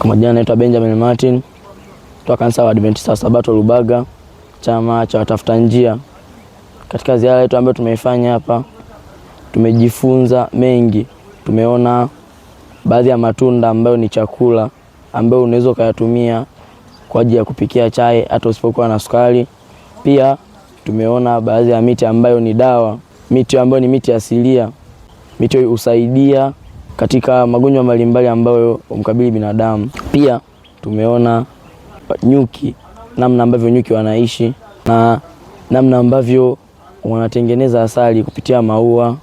Kwa majina naitwa Benjamin Martin, kutoka kanisa la Adventista Sabato Lubaga, chama cha watafuta njia. Katika ziara yetu ambayo tumeifanya hapa, tumejifunza mengi. Tumeona baadhi ya matunda ambayo ni chakula ambayo unaweza kuyatumia kwa ajili ya kupikia chai hata usipokuwa na sukari. Pia tumeona baadhi ya miti ambayo ni dawa, miti ambayo ni miti asilia. Miti husaidia katika magonjwa mbalimbali ambayo humkabili binadamu. Pia tumeona nyuki, namna ambavyo nyuki wanaishi na namna ambavyo wanatengeneza asali kupitia maua.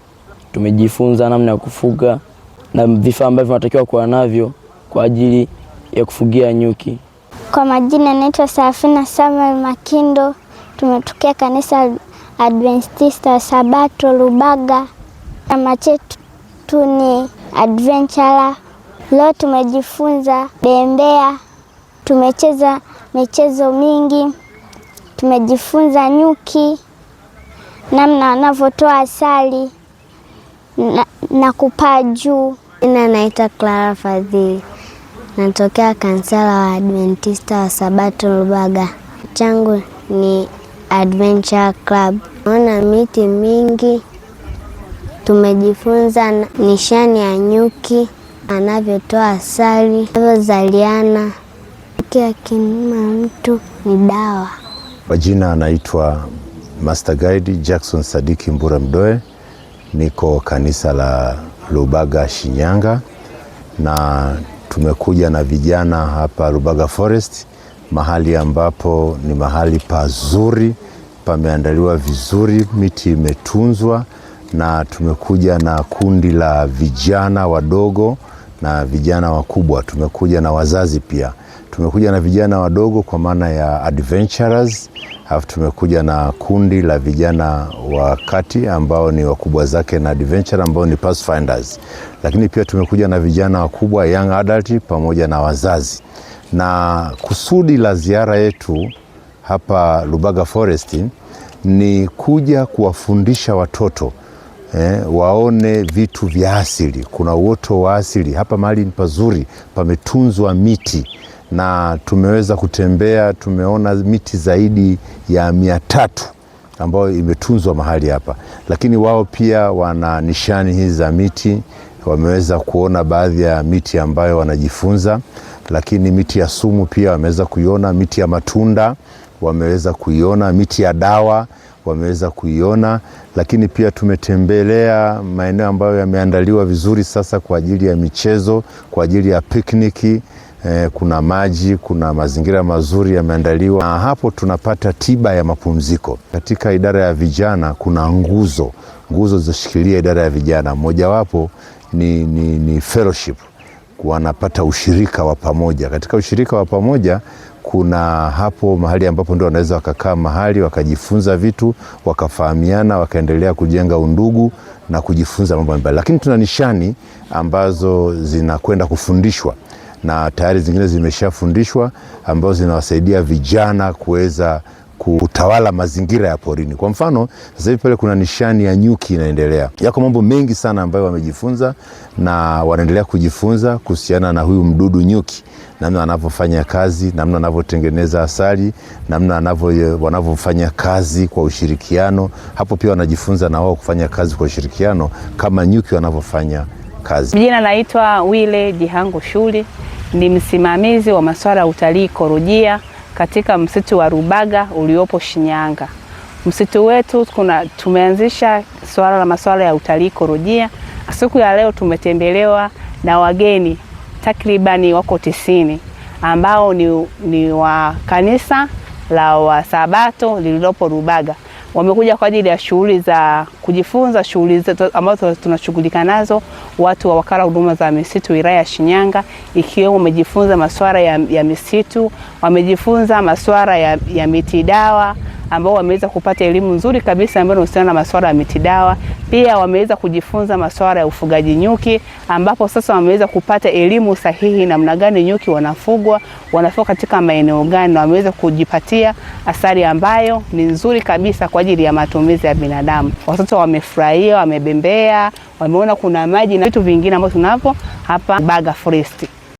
Tumejifunza namna ya kufuga na vifaa ambavyo wanatakiwa kuwa navyo kwa ajili ya kufugia nyuki. Kwa majina naitwa Safina Samuel Makindo, tumetokea kanisa Adventista Sabato Lubaga. Chama chetu ni Adventure. Leo tumejifunza bembea, tumecheza michezo mingi, tumejifunza nyuki, namna wanavyotoa asali na kupaa juu. Jina naitwa Clara Fadhili, natokea kanisa la Adventista wa Sabato Lubaga. Changu ni Adventure Club. Naona miti mingi, tumejifunza nishani ya nyuki, anavyotoa asali, anavyozaliana. Akimuma mtu ni dawa. Kwa jina anaitwa Master Guide Jackson Sadiki Mbura Mdoe. Niko kanisa la Lubaga Shinyanga, na tumekuja na vijana hapa Lubaga Forest, mahali ambapo ni mahali pazuri, pameandaliwa vizuri, miti imetunzwa, na tumekuja na kundi la vijana wadogo na vijana wakubwa. Tumekuja na wazazi pia. Tumekuja na vijana wadogo kwa maana ya adventurers, alafu tumekuja na kundi la vijana wa kati ambao ni wakubwa zake na adventurer ambao ni pathfinders. Lakini pia tumekuja na vijana wakubwa, young adult, pamoja na wazazi. Na kusudi la ziara yetu hapa Lubaga Forest ni kuja kuwafundisha watoto waone vitu vya asili. Kuna uoto wa asili hapa, mahali ni pazuri, pametunzwa miti, na tumeweza kutembea, tumeona miti zaidi ya 300 ambayo imetunzwa mahali hapa. Lakini wao pia wana nishani hizi za miti, wameweza kuona baadhi ya miti ambayo wanajifunza. Lakini miti ya sumu pia wameweza kuiona, miti ya matunda wameweza kuiona, miti ya dawa wameweza kuiona. Lakini pia tumetembelea maeneo ambayo yameandaliwa vizuri sasa kwa ajili ya michezo, kwa ajili ya picnic. Kuna maji, kuna mazingira mazuri yameandaliwa, na hapo tunapata tiba ya mapumziko. Katika idara ya vijana kuna nguzo zishikilia idara ya vijana. Mojawapo ni fellowship, wanapata ushirika wa pamoja. Katika ushirika wa pamoja kuna hapo mahali ambapo ndio wanaweza wakakaa mahali wakajifunza vitu, wakafahamiana, wakaendelea kujenga undugu na kujifunza mambo mbalimbali. Lakini tuna nishani ambazo zinakwenda kufundishwa na tayari zingine zimeshafundishwa, ambazo zinawasaidia vijana kuweza kutawala mazingira ya porini. Kwa mfano, sasa hivi pale kuna nishani ya nyuki inaendelea. Yako mambo mengi sana ambayo wamejifunza na wanaendelea kujifunza kuhusiana na huyu mdudu nyuki, namna anavyofanya kazi, namna anavyotengeneza asali, namna wanavyofanya kazi kwa ushirikiano. Hapo pia wanajifunza na wao kufanya kazi kwa ushirikiano kama nyuki wanavyofanya kazi. Jina naitwa Wile Jihango Shuli, ni msimamizi wa masuala ya utalii ikolojia katika msitu wa Lubaga uliopo Shinyanga. Msitu wetu tumeanzisha swala la masuala ya utalii ikolojia. Siku ya leo tumetembelewa na wageni takribani wako 90 ambao ni wa kanisa la Wasabato lililopo Lubaga. Wamekuja kwa ajili ya shughuli za kujifunza, shughuli ambazo tunashughulika nazo watu wa wakala huduma za misitu wilaya ya Shinyanga, ikiwemo wamejifunza masuala ya misitu, wamejifunza masuala ya miti dawa, ambao wameweza kupata elimu nzuri kabisa ambayo inahusiana na masuala ya miti dawa. Pia wameweza kujifunza masuala ya ufugaji nyuki, ambapo sasa wameweza kupata elimu sahihi namna gani nyuki wanafugwa katika maeneo gani, na wameweza kujipatia asali ambayo ni nzuri kabisa kwa ajili ya matumizi ya binadamu. Watoto wamefurahia, wamebembea, wameona kuna maji na vitu vingine ambavyo tunapo hapa Lubaga Forest.